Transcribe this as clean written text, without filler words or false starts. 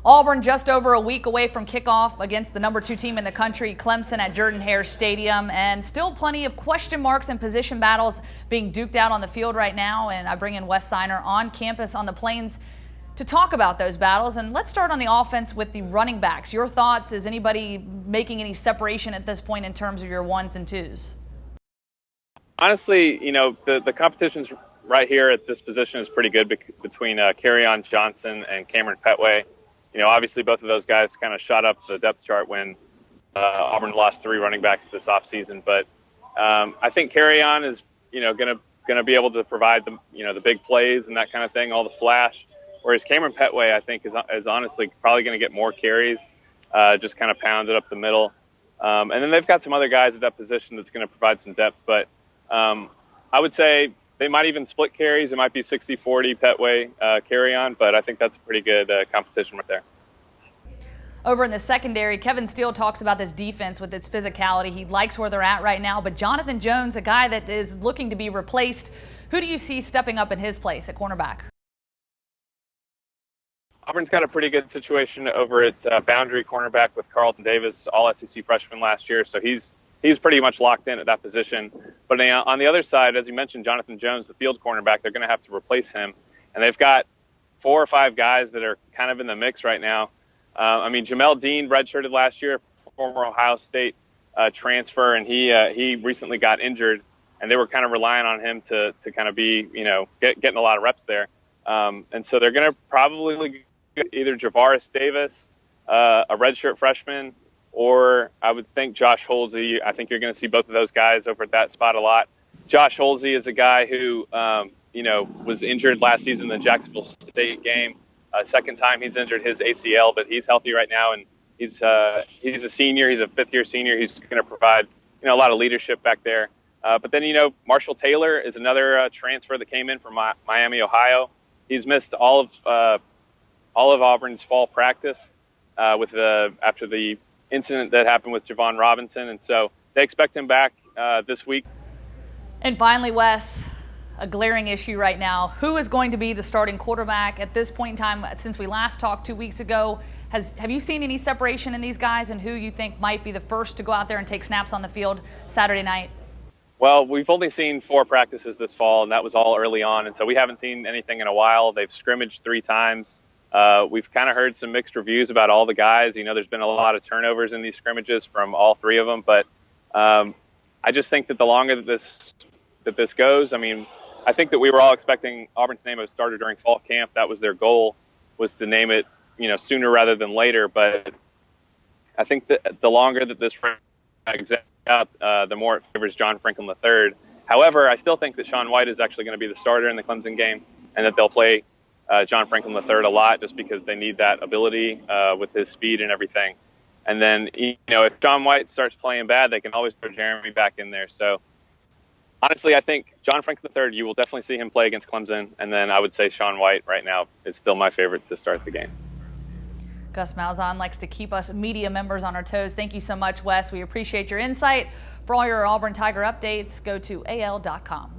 Auburn just over a week away from kickoff against the #2 team in the country, Clemson, at Jordan-Hare Stadium, and still plenty of question marks and position battles being duked out on the field right now. And I bring in Wes Sinor on campus on the Plains to talk about those battles. And let's start on the offense with the running backs. Your thoughts? Is anybody making any separation at this point in terms of your ones and twos? Honestly, the competition's right here at this position is pretty good between Kerryon Johnson and Cameron Petway. Obviously both of those guys kind of shot up the depth chart when Auburn lost 3 running backs this offseason. But I think Kerryon is, going to be able to provide the big plays and that kind of thing, all the flash. Whereas Cameron Petway, I think, is honestly probably going to get more carries, just kind of pound it up the middle. And then they've got some other guys at that position that's going to provide some depth. But I would say they might even split carries. It might be 60-40 Petway, Kerryon, but I think that's a pretty good competition right there. Over in the secondary, Kevin Steele talks about this defense with its physicality. He likes where they're at right now, but Jonathan Jones, a guy that is looking to be replaced, who do you see stepping up in his place at cornerback? Auburn's got a pretty good situation over at boundary cornerback with Carlton Davis, all SEC freshman last year, so he's pretty much locked in at that position. But on the other side, as you mentioned, Jonathan Jones, the field cornerback, they're going to have to replace him. And they've got 4 or 5 guys that are kind of in the mix right now. Jamel Dean redshirted last year, former Ohio State transfer, and he recently got injured, and they were kind of relying on him to kind of be, getting a lot of reps there. And so they're going to probably get either Javaris Davis, a redshirt freshman, or I would think Josh Holsey. I think you're going to see both of those guys over at that spot a lot. Josh Holsey is a guy who, was injured last season in the Jacksonville State game. Second time he's injured his ACL, but he's healthy right now, and he's a senior. He's a 5th-year senior. He's going to provide, a lot of leadership back there. But then, Marshall Taylor is another transfer that came in from Miami, Ohio. He's missed all of Auburn's fall practice after the incident that happened with Javon Robinson, and so they expect him back this week. And finally, Wes, a glaring issue right now. Who is going to be the starting quarterback at this point in time? Since we last talked 2 weeks ago, have you seen any separation in these guys, and who you think might be the first to go out there and take snaps on the field Saturday night? Well, we've only seen 4 practices this fall, and that was all early on, and so we haven't seen anything in a while. They've scrimmaged 3 times. We've kind of heard some mixed reviews about all the guys. There's been a lot of turnovers in these scrimmages from all 3 of them, but I just think that the longer that this goes, I think that we were all expecting Auburn to name a starter during fall camp. That was their goal, was to name it, sooner rather than later. But I think that the longer that this drags out, the more it favors John Franklin III. However, I still think that Sean White is actually going to be the starter in the Clemson game, and that they'll play John Franklin III a lot just because they need that ability with his speed and everything. And then, if Sean White starts playing bad, they can always put Jeremy back in there. So honestly, I think John Franklin III, you will definitely see him play against Clemson. And then I would say Sean White right now is still my favorite to start the game. Gus Malzahn likes to keep us media members on our toes. Thank you so much, Wes. We appreciate your insight. For all your Auburn Tiger updates, go to AL.com.